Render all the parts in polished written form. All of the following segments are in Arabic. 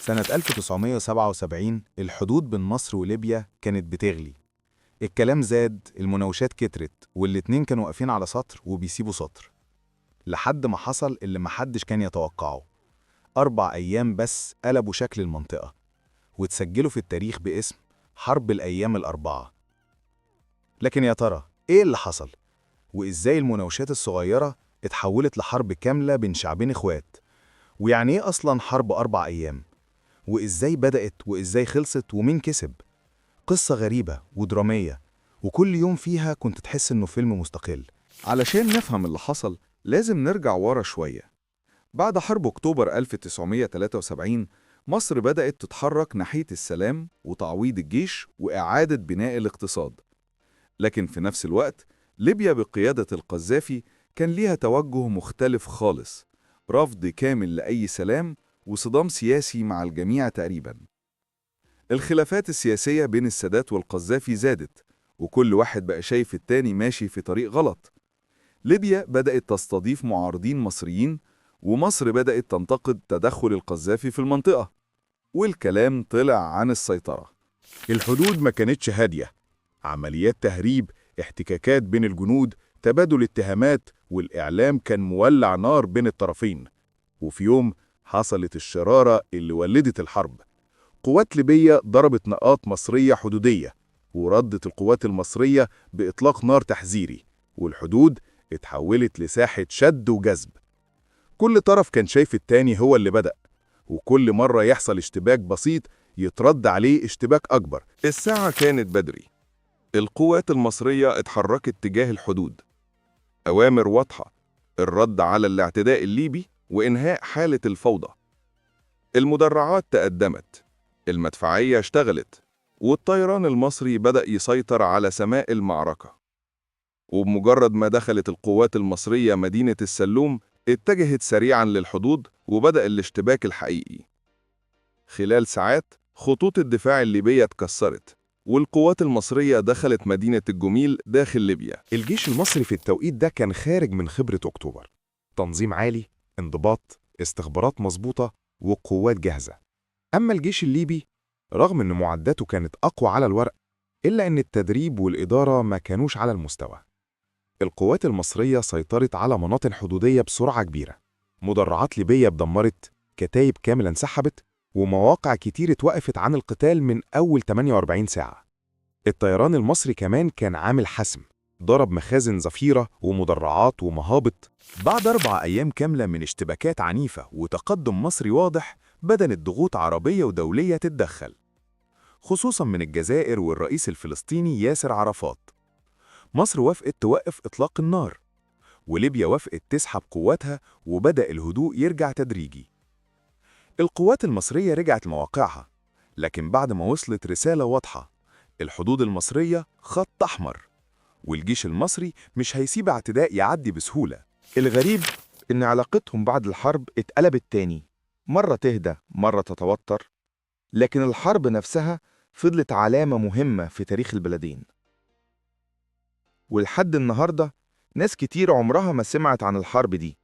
سنة 1977 الحدود بين مصر وليبيا كانت بتغلي. الكلام زاد، المناوشات كترت، والاتنين كانوا واقفين على سطر وبيسيبوا سطر، لحد ما حصل اللي محدش كان يتوقعه. 4 أيام بس قلبوا شكل المنطقة، واتسجلوا في التاريخ باسم حرب الأيام الأربعة. لكن يا ترى إيه اللي حصل؟ وإزاي المناوشات الصغيرة اتحولت لحرب كاملة بين شعبين إخوات؟ ويعني إيه أصلاً حرب 4 أيام؟ وإزاي بدأت وإزاي خلصت ومين كسب؟ قصة غريبة ودرامية، وكل يوم فيها كنت تحس إنه فيلم مستقل. علشان نفهم اللي حصل لازم نرجع ورا شوية. بعد حرب أكتوبر 1973 مصر بدأت تتحرك ناحية السلام وتعويض الجيش وإعادة بناء الاقتصاد. لكن في نفس الوقت ليبيا بقيادة القذافي كان ليها توجه مختلف خالص، رفض كامل لأي سلام وصدام سياسي مع الجميع تقريباً. الخلافات السياسية بين السادات والقذافي زادت، وكل واحد بقى شايف التاني ماشي في طريق غلط. ليبيا بدأت تستضيف معارضين مصريين، ومصر بدأت تنتقد تدخل القذافي في المنطقة، والكلام طلع عن السيطرة. الحدود ما كانتش هادية، عمليات تهريب، احتكاكات بين الجنود، تبادل اتهامات، والإعلام كان مولع نار بين الطرفين. وفي يوم حصلت الشرارة اللي ولدت الحرب. قوات ليبية ضربت نقاط مصرية حدودية، وردت القوات المصرية بإطلاق نار تحذيري، والحدود اتحولت لساحة شد وجذب. كل طرف كان شايف التاني هو اللي بدأ، وكل مرة يحصل اشتباك بسيط يترد عليه اشتباك أكبر. الساعة كانت بدري، القوات المصرية اتحركت تجاه الحدود. أوامر واضحة: الرد على الاعتداء الليبي وإنهاء حالة الفوضى. المدرعات تقدمت، المدفعية اشتغلت، والطيران المصري بدأ يسيطر على سماء المعركة. وبمجرد ما دخلت القوات المصرية مدينة السلوم اتجهت سريعاً للحدود وبدأ الاشتباك الحقيقي. خلال ساعات خطوط الدفاع الليبية اتكسرت، والقوات المصرية دخلت مدينة الجميل داخل ليبيا. الجيش المصري في التوقيت ده كان خارج من خبرة أكتوبر، تنظيم عالي، انضباط، استخبارات مظبوطة، وقوات جاهزة. أما الجيش الليبي رغم أن معداته كانت أقوى على الورق، إلا أن التدريب والإدارة ما كانوش على المستوى. القوات المصرية سيطرت على مناطق حدودية بسرعة كبيرة، مدرعات ليبية اتدمرت، كتايب كاملة انسحبت، ومواقع كتير اتوقفت عن القتال من أول 48 ساعة. الطيران المصري كمان كان عامل حسم، ضرب مخازن ذخيرة ومدرعات ومهابط. بعد 4 أيام كاملة من اشتباكات عنيفة وتقدم مصري واضح، بدأت ضغوط عربية ودولية تتدخل، خصوصاً من الجزائر والرئيس الفلسطيني ياسر عرفات. مصر وافقت توقف إطلاق النار، وليبيا وافقت تسحب قواتها، وبدأ الهدوء يرجع تدريجي. القوات المصرية رجعت لمواقعها، لكن بعد ما وصلت رسالة واضحة: الحدود المصرية خط أحمر، والجيش المصري مش هيسيب اعتداء يعدي بسهولة. الغريب إن علاقتهم بعد الحرب اتقلبت تاني، مرة تهدى مرة تتوتر، لكن الحرب نفسها فضلت علامة مهمة في تاريخ البلدين. ولحد النهاردة ناس كتير عمرها ما سمعت عن الحرب دي،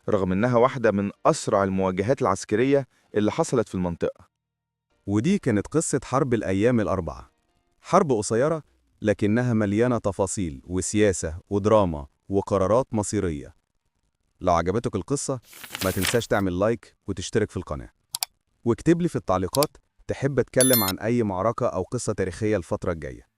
رغم إنها واحدة من أسرع المواجهات العسكرية اللي حصلت في المنطقة. ودي كانت قصة حرب الأيام الأربعة، حرب قصيرة لكنها مليانة تفاصيل وسياسة ودراما وقرارات مصيرية. لو عجبتك القصة ما تنساش تعمل لايك وتشترك في القناة، واكتب لي في التعليقات تحب اتكلم عن أي معركة أو قصة تاريخية الفترة الجاية.